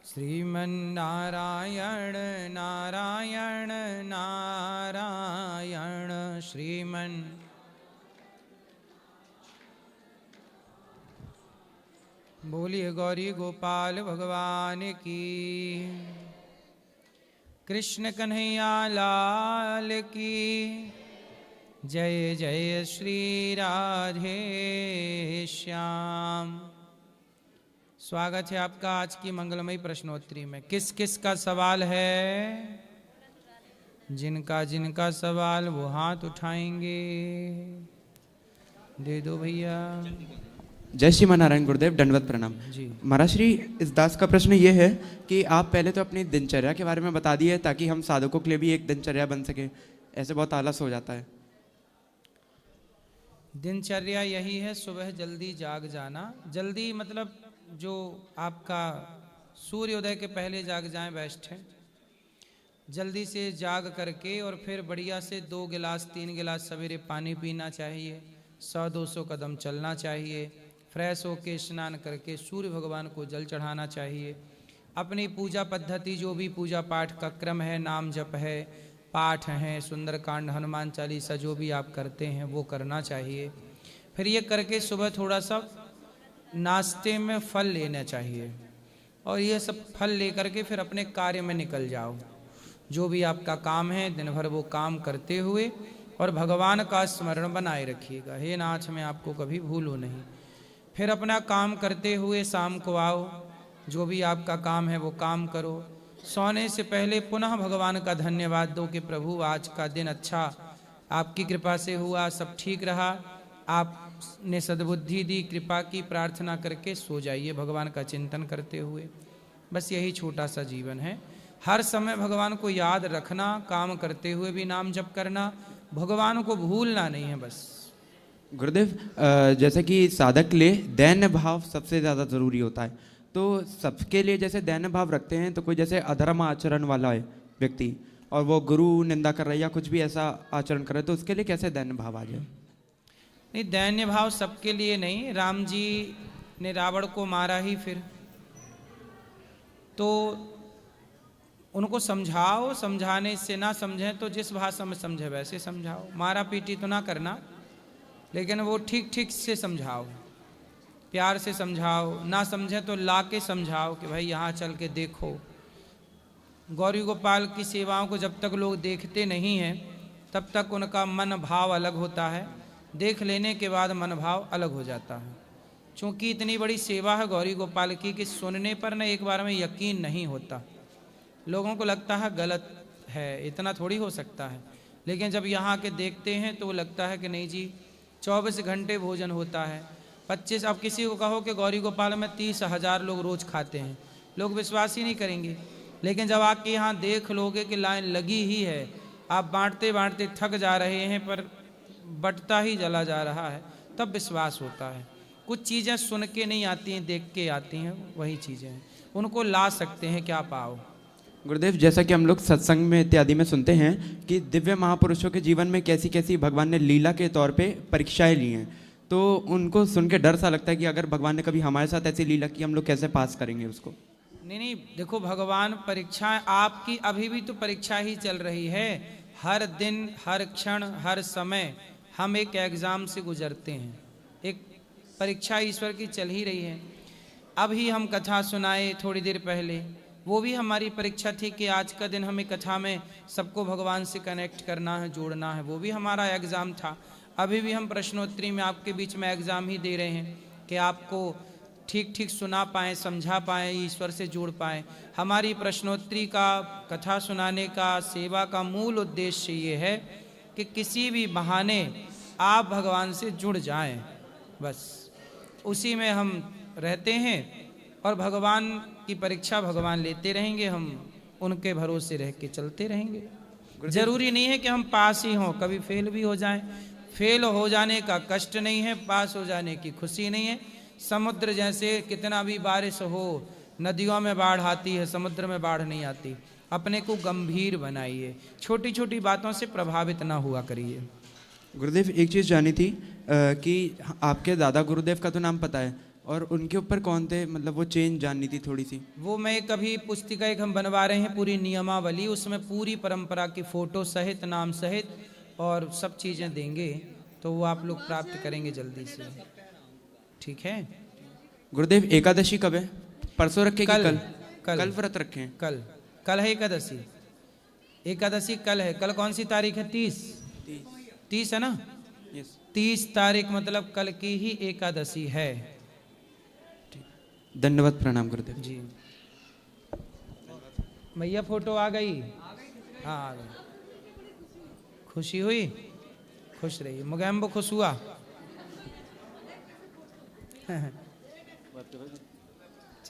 श्रीमन्नारायण नारायण नारायण श्रीमन् बोलिए गौरी गोपाल भगवान की। कृष्ण कन्हैया लाल की जय। जय श्री राधे श्याम। स्वागत है आपका आज की मंगलमयी प्रश्नोत्तरी में। किस किस का सवाल है? जिनका जिनका सवाल वो हाथ उठाएंगे। दे दो भैया। जय श्रीमन्नारायण गुरुदेव, दंडवत प्रणाम जी। महाराज श्री, इस दास का प्रश्न ये है कि आप पहले तो अपनी दिनचर्या के बारे में बता दिए ताकि हम साधकों के लिए भी एक दिनचर्या बन सके। ऐसे बहुत आलस हो जाता है। दिनचर्या यही है, सुबह जल्दी जाग जाना। जल्दी मतलब जो आपका सूर्योदय के पहले जाग जाएं बेस्ट है। जल्दी से जाग करके और फिर बढ़िया से 2 गिलास 3 गिलास सवेरे पानी पीना चाहिए। 100-200 कदम चलना चाहिए। फ्रेश होके स्नान करके सूर्य भगवान को जल चढ़ाना चाहिए। अपनी पूजा पद्धति जो भी पूजा पाठ का क्रम है, नाम जप है, पाठ हैं, सुंदरकांड, हनुमान चालीसा जो भी आप करते हैं वो करना चाहिए। फिर ये करके सुबह थोड़ा सा नाश्ते में फल लेना चाहिए और ये सब फल लेकर के फिर अपने कार्य में निकल जाओ। जो भी आपका काम है दिन भर वो काम करते हुए और भगवान का स्मरण बनाए रखिएगा। हे नाथ मैं आपको कभी भूलूं नहीं। फिर अपना काम करते हुए शाम को आओ, जो भी आपका काम है वो काम करो। सोने से पहले पुनः भगवान का धन्यवाद दो कि प्रभु आज का दिन अच्छा आपकी कृपा से हुआ, सब ठीक रहा, आपने सद्बुद्धि दी, कृपा की प्रार्थना करके सो जाइए भगवान का चिंतन करते हुए। बस यही छोटा सा जीवन है। हर समय भगवान को याद रखना, काम करते हुए भी नाम जप करना, भगवान को भूलना नहीं है बस। गुरुदेव, जैसे कि साधक के लिए दैन्य भाव सबसे ज़्यादा जरूरी होता है, तो सबके लिए जैसे दैन्य भाव रखते हैं तो कोई जैसे अधर्म आचरण वाला है व्यक्ति और वो गुरु निंदा कर रहा है या कुछ भी ऐसा आचरण कर रहा है, तो उसके लिए कैसे दैन्य भाव आ जाए? नहीं, दैन्य भाव सबके लिए नहीं। राम जी ने रावण को मारा ही, फिर तो उनको समझाओ, समझाने से ना समझें तो जिस भाषा में समझे वैसे समझाओ। मारा पीटी तो ना करना, लेकिन वो ठीक ठीक से समझाओ, प्यार से समझाओ। ना समझे तो ला के समझाओ कि भाई यहाँ चल के देखो। गौरी गोपाल की सेवाओं को जब तक लोग देखते नहीं हैं तब तक उनका मन भाव अलग होता है, देख लेने के बाद मन भाव अलग हो जाता है। चूँकि इतनी बड़ी सेवा है गौरी गोपाल की कि सुनने पर न एक बार में यकीन नहीं होता। लोगों को लगता है गलत है, इतना थोड़ी हो सकता है, लेकिन जब यहाँ के देखते हैं तो लगता है कि नहीं जी 24 घंटे भोजन होता है। 25, अब किसी को कहो कि गौरी गोपाल में 30,000 लोग रोज़ खाते हैं, लोग विश्वास ही नहीं करेंगे। लेकिन जब आके यहाँ देख लोगे कि लाइन लगी ही है, आप बांटते बांटते थक जा रहे हैं पर बंटता ही चला जा रहा है, तब विश्वास होता है। कुछ चीज़ें सुन के नहीं आती हैं, देख के आती हैं, वही चीज़ें हैं, उनको ला सकते हैं क्या पाओ। गुरुदेव, जैसा कि हम लोग सत्संग में इत्यादि में सुनते हैं कि दिव्य महापुरुषों के जीवन में कैसी कैसी भगवान ने लीला के तौर पे परीक्षाएं ली हैं, तो उनको सुन के डर सा लगता है कि अगर भगवान ने कभी हमारे साथ ऐसी लीला की, हम लोग कैसे पास करेंगे उसको? नहीं, देखो भगवान परीक्षाएं आपकी अभी भी तो परीक्षा ही चल रही है। हर दिन, हर क्षण, हर समय हम एक एग्ज़ाम से गुजरते हैं। एक परीक्षा ईश्वर की चल ही रही है। अभी हम कथा सुनाए थोड़ी देर पहले, वो भी हमारी परीक्षा थी कि आज का दिन हमें कथा में सबको भगवान से कनेक्ट करना है, जोड़ना है, वो भी हमारा एग्ज़ाम था। अभी भी हम प्रश्नोत्तरी में आपके बीच में एग्ज़ाम ही दे रहे हैं कि आपको ठीक ठीक सुना पाएँ, समझा पाएँ, ईश्वर से जोड़ पाएँ। हमारी प्रश्नोत्तरी का, कथा सुनाने का, सेवा का मूल उद्देश्य ये है कि किसी भी बहाने आप भगवान से जुड़ जाएं, बस उसी में हम रहते हैं और भगवान की परीक्षा भगवान लेते रहेंगे, हम उनके भरोसे रह के चलते रहेंगे। जरूरी नहीं है कि हम पास ही हों, कभी फेल भी हो जाएं। फेल हो जाने का कष्ट नहीं है, पास हो जाने की खुशी नहीं है। समुद्र जैसे कितना भी बारिश हो, नदियों में बाढ़ आती है, समुद्र में बाढ़ नहीं आती। अपने को गंभीर बनाइए, छोटी छोटी बातों से प्रभावित ना हुआ करिए। गुरुदेव, एक चीज़ जानी थी कि आपके दादा गुरुदेव का तो नाम पता है, और उनके ऊपर कौन थे, मतलब वो चेंज जाननी थी थोड़ी सी। वो मैं कभी पुस्तिका एक हम बनवा रहे हैं पूरी नियमावली, उसमें पूरी परंपरा की फोटो सहित नाम सहित और सब चीज़ें देंगे, तो वो आप लोग प्राप्त करेंगे जल्दी से। ठीक है गुरुदेव, एकादशी कब है? परसों रखे कि कल कल व्रत रखे हैं? कल है एकादशी। एकादशी कल है। कल कौन सी तारीख है? 30 है ना? यस। 30 तारीख मतलब कल की ही एकादशी है। धन्यवाद, प्रणाम गुरुदेव जी। भैया फोटो आ गई? हाँ आ गई। खुशी हुई? खुश रहिए। मुगैम्बो खुश हुआ?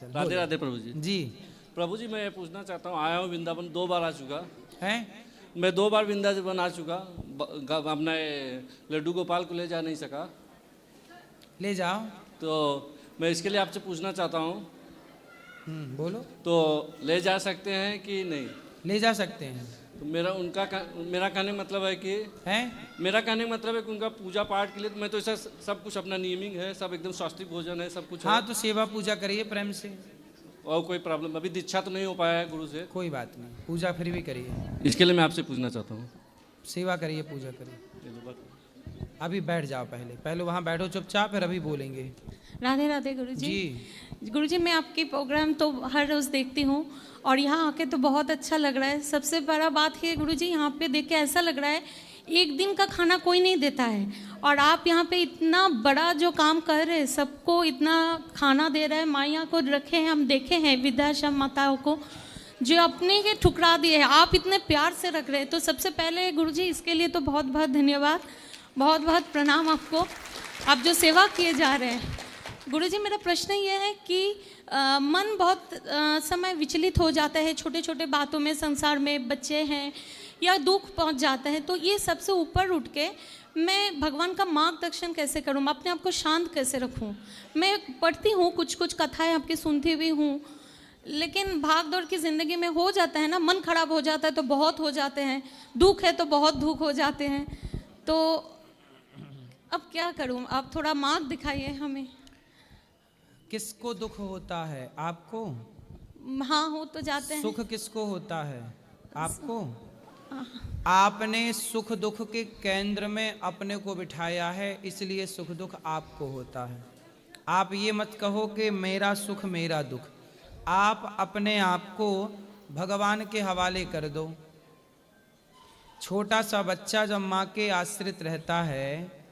राधे राधे प्रभु जी। जी प्रभु जी, मैं ये पूछना चाहता हूँ, आया हूँ वृंदावन 2 बार आ चुका हैं? मैं 2 बार वृंदावन आ चुका, अपने लड्डू गोपाल को ले जा नहीं सका, ले जाओ। तो मैं इसके लिए आपसे पूछना चाहता हूँ, बोलो। तो ले जा सकते हैं कि नहीं? ले जा सकते हैं। तो मेरा कहने का मतलब है कि मेरा कहने का मतलब है कि उनका पूजा पाठ के लिए तो मैं तो ऐसा सब कुछ अपना नियमिंग है, सब एकदम स्वास्तिक भोजन है, सब कुछ हाँ है। तो सेवा पूजा करिए प्रेम से। और कोई प्रॉब्लम अभी दीक्षा तो नहीं हो पाया है गुरु से? कोई बात नहीं, पूजा फिर भी करिए। इसके लिए मैं आपसे पूछना चाहता हूँ। सेवा करिए, पूजा करिए। अभी बैठ जाओ, पहले वहाँ बैठो चुपचाप, फिर अभी बोलेंगे। राधे राधे गुरुजी। जी गुरुजी, मैं आपकी प्रोग्राम तो हर रोज़ देखती हूँ और यहाँ आके तो बहुत अच्छा लग रहा है। सबसे बड़ा बात है गुरुजी, यहाँ पे देख के ऐसा लग रहा है एक दिन का खाना कोई नहीं देता है, और आप यहाँ पे इतना बड़ा जो काम कर रहे हैं, सबको इतना खाना दे रहे हैं। माइया को रखे हैं, हम देखे हैं वृद्धाश्रम माताओं को जो अपने के ठुकरा दिए हैं, आप इतने प्यार से रख रहे हैं। तो सबसे पहले गुरुजी इसके लिए तो बहुत बहुत धन्यवाद, बहुत बहुत प्रणाम आपको, आप जो सेवा किए जा रहे हैं। गुरुजी, मेरा प्रश्न ये है कि मन बहुत समय विचलित हो जाता है छोटे छोटे बातों में, संसार में बच्चे हैं या दुख पहुंच जाता है, तो ये सबसे ऊपर उठ के मैं भगवान का मार्गदर्शन कैसे करूं, मैं अपने आप को शांत कैसे रखूं? मैं पढ़ती हूं, कुछ कुछ कथाएं आपकी सुनती हुई हूं, लेकिन भाग दौड़ की ज़िंदगी में हो जाता है ना, मन खराब हो जाता है तो बहुत हो जाते हैं, दुख है तो बहुत दुख हो जाते हैं, तो अब क्या करूं? आप थोड़ा मार्ग दिखाइए हमें। किसको दुख होता है? आपको? हाँ, हो तो जाते हैं। सुख किसको होता है? आपको? आपने सुख दुख के केंद्र में अपने को बिठाया है, इसलिए सुख दुख आपको होता है। आप ये मत कहो कि मेरा सुख मेरा दुख, आप अपने आप को भगवान के हवाले कर दो। छोटा सा बच्चा जब माँ के आश्रित रहता है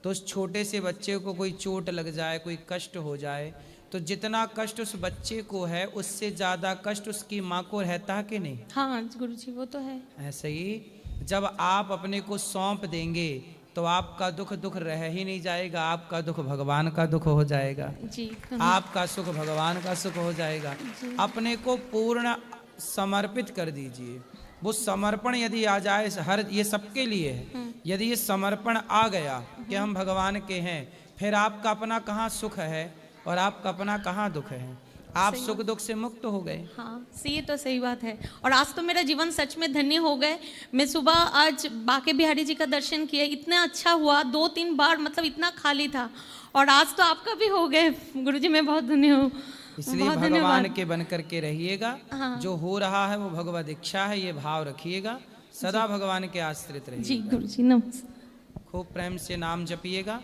तो उस छोटे से बच्चे को कोई चोट लग जाए, कोई कष्ट हो जाए, तो जितना कष्ट उस बच्चे को है उससे ज़्यादा कष्ट उसकी माँ को रहता है कि नहीं? हाँ गुरुजी, वो तो है। ऐसे ही जब आप अपने को सौंप देंगे तो आपका दुख दुख रह ही नहीं जाएगा, आपका दुख भगवान का दुख हो जाएगा जी। आपका सुख भगवान का सुख हो जाएगा। अपने को पूर्ण समर्पित कर दीजिए। वो समर्पण यदि आ जाए, हर ये सबके लिए है, यदि ये समर्पण आ गया कि हम भगवान के हैं, फिर आपका अपना कहाँ सुख है और आपका अपना कहाँ दुख है, आप सुख दुख से मुक्त हो गए। हाँ, ये तो सही बात है। और आज तो मेरा जीवन सच में धन्य हो गए। मैं सुबह आज बाके बिहारी जी का दर्शन किया, इतना अच्छा हुआ, 2-3 बार, मतलब इतना खाली था, और आज तो आपका भी हो गए गुरुजी, मैं बहुत धन्य हूँ। इसलिए भगवान के बन करके रहिएगा। हाँ। जो हो रहा है वो भगवत इच्छा है, ये भाव रखिएगा, सदा भगवान के आश्रित रहिएगा। जी गुरुजी, नमस्ते। खूब प्रेम से नाम जपिएगा।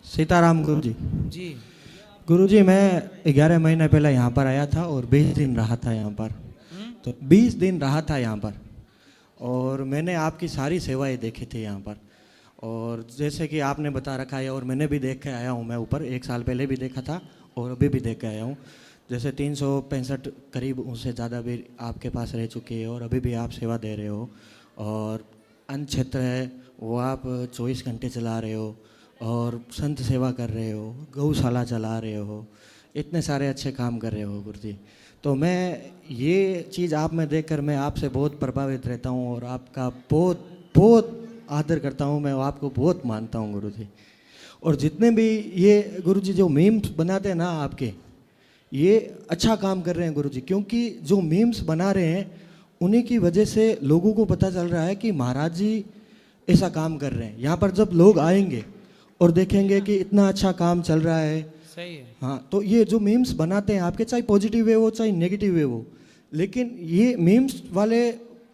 सीताराम गुरुजी। जी गुरुजी, मैं 11 महीने पहले यहाँ पर आया था और 20 दिन रहा था यहाँ पर। तो 20 दिन रहा था यहाँ पर, और मैंने आपकी सारी सेवाएं देखी थी यहाँ पर, और जैसे कि आपने बता रखा है और मैंने भी देख के आया हूँ। मैं ऊपर 1 साल पहले भी देखा था और अभी भी देख के आया हूँ। जैसे 365 करीब उससे ज़्यादा भी आपके पास रह चुकी है, और अभी भी आप सेवा दे रहे हो। और अन्य क्षेत्र है वो आप 24 घंटे चला रहे हो, और संत सेवा कर रहे हो, गौशाला चला रहे हो, इतने सारे अच्छे काम कर रहे हो गुरुजी। तो मैं ये चीज़ आप में देखकर मैं आपसे बहुत प्रभावित रहता हूँ, और आपका बहुत बहुत आदर करता हूँ, मैं आपको बहुत मानता हूँ गुरुजी। और जितने भी ये गुरुजी जो मीम्स बनाते हैं ना आपके, ये अच्छा काम कर रहे हैं गुरुजी, क्योंकि जो मीम्स बना रहे हैं उन्हीं की वजह से लोगों को पता चल रहा है कि महाराज जी ऐसा काम कर रहे हैं। यहाँ पर जब लोग आएंगे और देखेंगे कि इतना अच्छा काम चल रहा है, सही है। हाँ, तो ये जो मीम्स बनाते हैं आपके, चाहे पॉजिटिव वे हो चाहे नेगेटिव वे हो, लेकिन ये मीम्स वाले,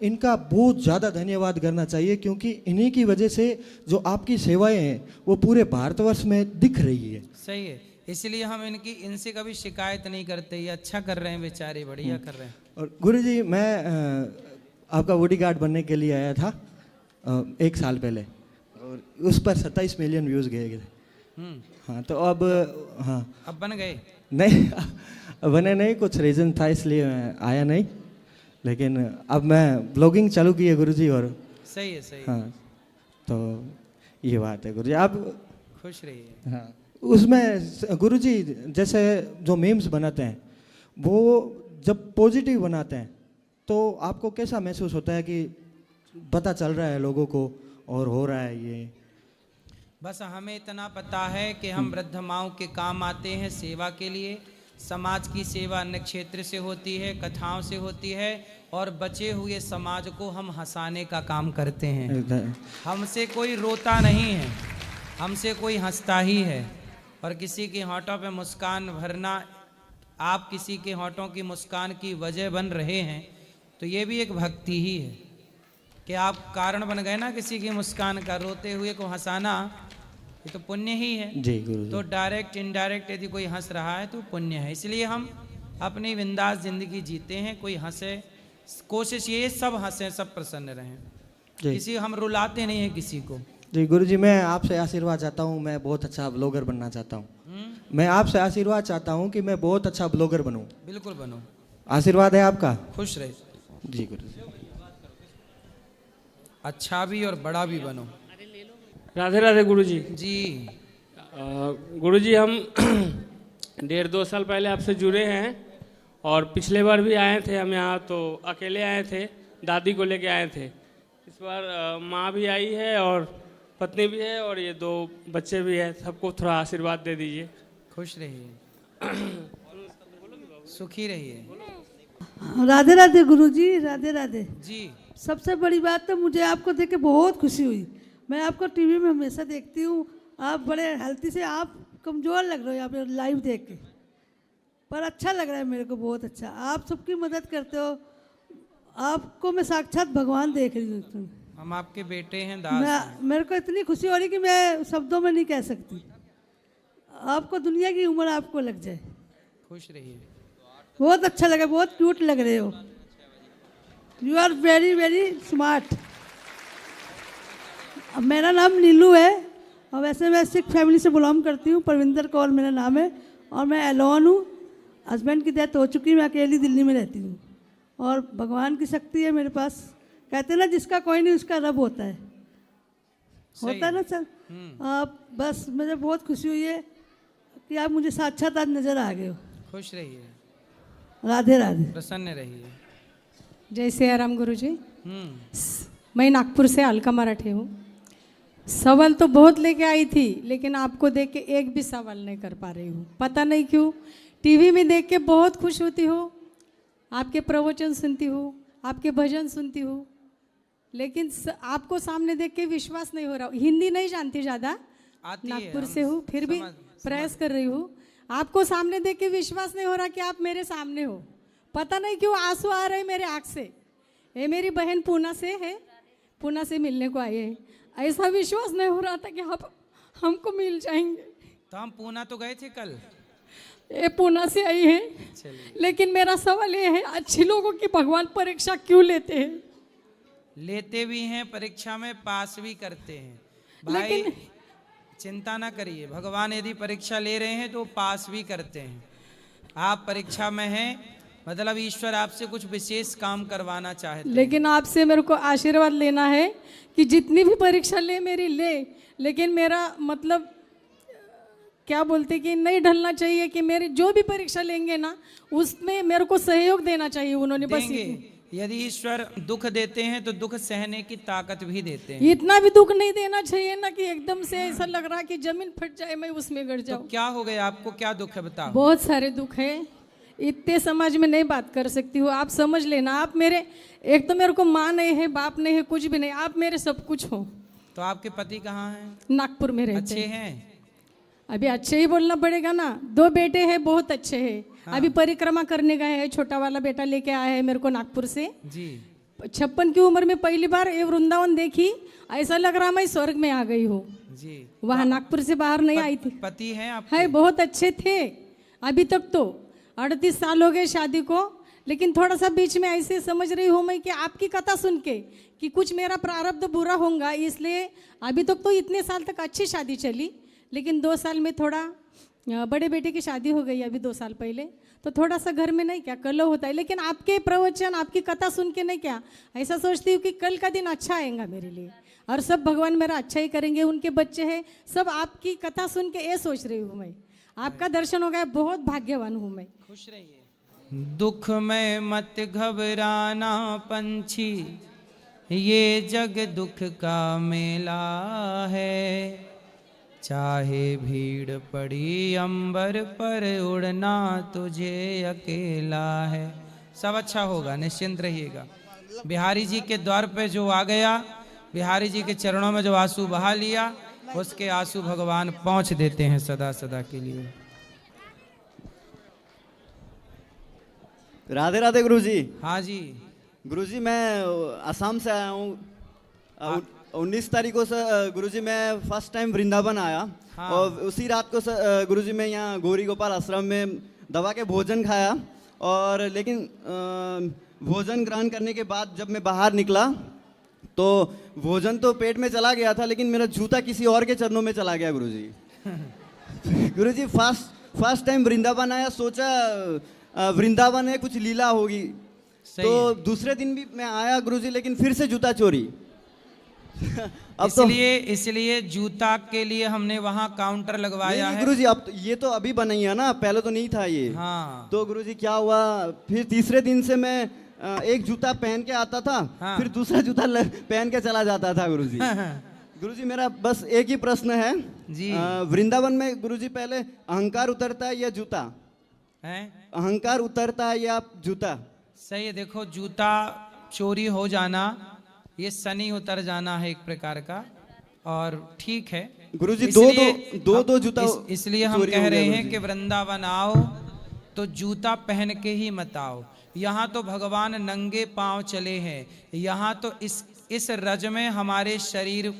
इनका बहुत ज़्यादा धन्यवाद करना चाहिए, क्योंकि इन्हीं की वजह से जो आपकी सेवाएं हैं वो पूरे भारतवर्ष में दिख रही है। सही है, इसलिए हम इनसे कभी शिकायत नहीं करते। ये अच्छा कर रहे हैं बेचारे, बढ़िया कर रहे हैं। और गुरुजी, मैं आपका बॉडीगार्ड बनने के लिए आया था 1 साल पहले, और उस पर 27 मिलियन व्यूज़ गए थे। हाँ, तो अब अब बन गए? नहीं, बने नहीं, कुछ रीज़न था इसलिए मैं आया नहीं, लेकिन अब मैं ब्लॉगिंग चालू की है गुरुजी। और सही है, सही है। हाँ, तो ये बात है गुरुजी, आप खुश रहिए। हाँ, उसमें गुरुजी जैसे जो मीम्स बनाते हैं वो जब पॉजिटिव बनाते हैं तो आपको कैसा महसूस होता है कि पता चल रहा है लोगों को और हो रहा है ये? बस हमें इतना पता है कि हम वृद्ध माओं के काम आते हैं सेवा के लिए। समाज की सेवा अन्य क्षेत्र से होती है, कथाओं से होती है, और बचे हुए समाज को हम हंसाने का काम करते हैं। हमसे कोई रोता नहीं है, हमसे कोई हंसता ही है। और किसी के होठों पे मुस्कान भरना, आप किसी के होठों की मुस्कान की वजह बन रहे हैं, तो ये भी एक भक्ति ही है कि आप कारण बन गए ना किसी की मुस्कान का। रोते हुए को हंसाना ये तो पुण्य ही है। जी गुरु। तो डायरेक्ट इनडायरेक्ट यदि कोई हंस रहा है तो पुण्य है। इसलिए हम अपनी बिंदास जिंदगी जीते हैं। कोई हंसे, कोशिश ये सब हंसे, सब प्रसन्न रहें। किसी हम रुलाते नहीं हैं किसी को। जी गुरुजी, मैं आपसे आशीर्वाद चाहता हूँ, मैं बहुत अच्छा ब्लॉगर बनना चाहता हूँ। मैं आपसे आशीर्वाद चाहता हूँ कि मैं बहुत अच्छा ब्लॉगर बनूँ। बिल्कुल बनो, आशीर्वाद है आपका। खुश रहे। जी गुरुजी। अच्छा भी और बड़ा भी बनो। राधे राधे गुरुजी। जी गुरुजी, हम 1.5-2 साल पहले आपसे जुड़े हैं, और पिछले बार भी आए थे हम यहाँ, तो अकेले आए थे, दादी को लेके आए थे। इस बार माँ भी आई है और पत्नी भी है और ये 2 बच्चे भी हैं। सबको थोड़ा आशीर्वाद दे दीजिए। खुश रहिए, सुखी रहिए। राधे राधे गुरुजी, राधे राधे जी। सबसे बड़ी बात तो मुझे आपको देख के बहुत खुशी हुई। मैं आपको टीवी में हमेशा देखती हूँ, आप बड़े हेल्थी से, आप कमज़ोर लग रहे हो यहाँ पे लाइव देख के, पर अच्छा लग रहा है मेरे को, बहुत अच्छा। आप सबकी मदद करते हो, आपको मैं साक्षात भगवान देख रही हूँ। हम आपके बेटे हैं, दास हैं। मेरे को इतनी खुशी हो रही कि मैं शब्दों में नहीं कह सकती। आपको दुनिया की उम्र आपको लग जाए। खुश रहिए। बहुत अच्छा लगा, बहुत क्यूट लग रहे हो। You are very very smart. अब मेरा नाम नीलू है, और वैसे मैं सिख फैमिली से बिलोंग करती हूँ। परविंदर कौर मेरा नाम है, और मैं एलोन हूँ। हस्बैंड की डेथ हो चुकी है, मैं अकेली दिल्ली में रहती हूँ, और भगवान की शक्ति है मेरे पास। कहते हैं ना, जिसका कोई नहीं उसका रब होता है, होता है ना सर। आप बस, मुझे बहुत खुशी हुई है कि आप मुझे साक्षात आज नज़र आ गए हो। खुश रहिए, राधे राधे, प्रसन्न रहिए। जय सिया राम गुरुजी। मैं नागपुर से अलका मराठे हूँ। सवाल तो बहुत लेके आई थी, लेकिन आपको देख के एक भी सवाल नहीं कर पा रही हूँ। पता नहीं क्यों। टीवी में देख के बहुत खुश होती हूँ, आपके प्रवचन सुनती हूँ, आपके भजन सुनती हूँ, लेकिन आपको सामने देख के विश्वास नहीं हो रहा। हिंदी नहीं जानती ज़्यादा, नागपुर से हूँ, फिर भी प्रयास कर रही हूँ। आपको सामने देख के विश्वास नहीं हो रहा कि आप मेरे सामने हो। पता नहीं क्यों आंसू आ रहे मेरे आँख से। ये मेरी बहन पूना से है, पूना से मिलने को आई है। ऐसा विश्वास नहीं हो रहा था कि आप हमको मिल जाएंगे। तो हम पूना तो गए थे कल। ये पूना से आई है, लेकिन मेरा सवाल ये है, अच्छे लोगों की भगवान परीक्षा क्यों लेते हैं? लेते भी हैं, परीक्षा में पास भी करते हैं भाई। चिंता ना करिए, भगवान यदि परीक्षा ले रहे हैं तो पास भी करते हैं। आप परीक्षा में हैं, मतलब ईश्वर आपसे कुछ विशेष काम करवाना चाहते हैं। लेकिन आपसे मेरे को आशीर्वाद लेना है कि जितनी भी परीक्षा ले मेरी ले, लेकिन मेरा मतलब क्या बोलते कि नहीं ढलना चाहिए कि मेरी जो भी परीक्षा लेंगे ना उसमें मेरे को सहयोग देना चाहिए उन्होंने। बस यदि ईश्वर दुख देते हैं तो दुख सहने की ताकत भी देते हैं। इतना भी दुख नहीं देना चाहिए ना कि एकदम से ऐसा लग रहा कि जमीन फट जाए, मैं उसमें गिर जाऊं। तो क्या हो गया आपको, क्या दुख है बताओ? बहुत सारे दुख है, इतने समाज में नहीं बात कर सकती हूँ। आप समझ लेना, आप मेरे, एक तो मेरे को माँ नहीं है, बाप नहीं है, कुछ भी नहीं, आप मेरे सब कुछ हो। तो आपके पति कहाँ हैं? नागपुर में रहते अच्छे हैं? अभी अच्छे ही बोलना पड़ेगा ना, 2 बेटे हैं बहुत अच्छे हैं। अभी परिक्रमा करने गए हैं, छोटा वाला बेटा लेके आया है मेरे को नागपुर से जी 56 की उम्र में पहली बार ये वृंदावन देखी, ऐसा लग रहा मैं स्वर्ग में आ गई हूँ। जी वहाँ नागपुर से बाहर नहीं आई थी। पति हैं आप? है बहुत अच्छे थे अभी तक तो, 38 साल हो गए शादी को, लेकिन थोड़ा सा बीच में ऐसे समझ रही हूँ मैं कि आपकी कथा सुन के कि कुछ मेरा प्रारब्ध बुरा होगा, इसलिए अभी तक तो इतने साल तक अच्छी शादी चली, लेकिन 2 साल में थोड़ा बड़े बेटे की शादी हो गई अभी 2 साल पहले, तो थोड़ा सा घर में नहीं क्या कलह होता है। लेकिन आपके प्रवचन आपकी कथा सुन के नहीं क्या ऐसा सोचती हूँ कि कल का दिन अच्छा आएगा मेरे लिए और सब भगवान मेरा अच्छा ही करेंगे, उनके बच्चे हैं सब। आपकी कथा सुन के ये सोच रही हूँ मैं, आपका दर्शन हो गया, बहुत भाग्यवान हूँ मैं। खुश रहिए। दुख में मत घबराना पंछी, ये जग दुख का मेला है, चाहे भीड़ पड़ी अंबर पर उड़ना तुझे अकेला है। सब अच्छा होगा, निश्चिंत रहिएगा। बिहारी जी के द्वार पे जो आ गया, बिहारी जी के चरणों में जो आंसू बहा लिया, उसके आंसू भगवान पहुँच देते हैं सदा सदा के लिए। राधे राधे गुरुजी। हाँ जी गुरुजी, मैं असम से आया हूँ। 19 तारीख को गुरुजी मैं फर्स्ट टाइम वृंदावन आया। हाँ। और उसी रात को गुरुजी मैं यहाँ गौरी गोपाल आश्रम में दवा के भोजन खाया, और लेकिन भोजन ग्रहण करने के बाद जब मैं बाहर निकला तो भोजन तो पेट में चला गया था, लेकिन मेरा जूता किसी और के चरणों में चला गया गुरुजी। गुरुजी फर्स्ट टाइम वृंदावन आया, सोचा वृंदावन है कुछ लीला होगी, तो दूसरे दिन भी मैं आया गुरुजी, लेकिन फिर से जूता चोरी। अब इसलिए जूता के लिए हमने वहाँ काउंटर लगवाया है गुरुजी। अब ये तो अभी बनाई है ना, पहले तो नहीं था ये। हाँ। तो गुरुजी क्या हुआ, फिर तीसरे दिन से मैं एक जूता पहन के आता था। हाँ। फिर दूसरा जूता पहन के चला जाता था गुरुजी। गुरुजी मेरा बस एक ही प्रश्न है जी। वृंदावन में गुरुजी पहले अहंकार उतरता है या जूता है? अहंकार उतरता है या जूता? सही है। देखो, जूता चोरी हो जाना ये शनि उतर जाना है एक प्रकार का, और ठीक है गुरुजी। दो जूता इसलिए हम कह रहे हैं कि वृंदावन आओ तो जूता पहन के ही मत आओ। यहाँ तो भगवान नंगे पांव चले हैं, यहाँ तो इस रज में हमारे शरीर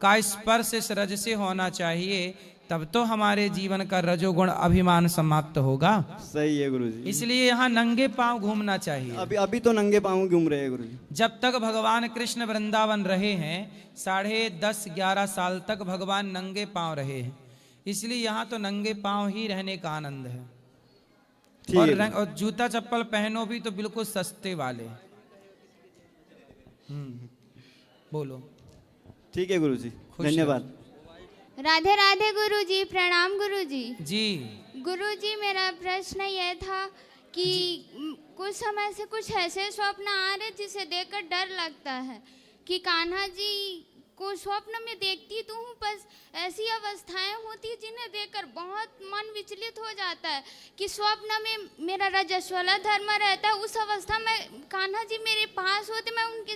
का स्पर्श इस रज से होना चाहिए, तब तो हमारे जीवन का रजोगुण अभिमान समाप्त होगा। सही है गुरुजी। इसलिए यहाँ नंगे पांव घूमना चाहिए। अभी तो नंगे पांव घूम रहे हैं गुरुजी। जब तक भगवान कृष्ण वृंदावन रहे हैं 10.5-11 साल तक भगवान नंगे पांव रहे हैं, इसलिए यहाँ तो नंगे पांव ही रहने का आनंद है। और जूता चप्पल पहनो भी तो बिल्कुल सस्ते वाले। बोलो। ठीक है गुरुजी, धन्यवाद। राधे राधे गुरुजी, प्रणाम गुरुजी। जी गुरुजी, मेरा प्रश्न यह था कि कुछ समय से कुछ ऐसे स्वप्न आ रहे जिसे देखकर डर लगता है कि कान्हा जी को स्वप्न में देखती तो हूँ, बस ऐसी अवस्थाएं होती जिन्हें देखकर बहुत मन विचलित हो जाता है कि स्वप्न में मेरा रजस्वला धर्म रहता है, उस अवस्था में कान्हा जी मेरे पास होते, मैं उनके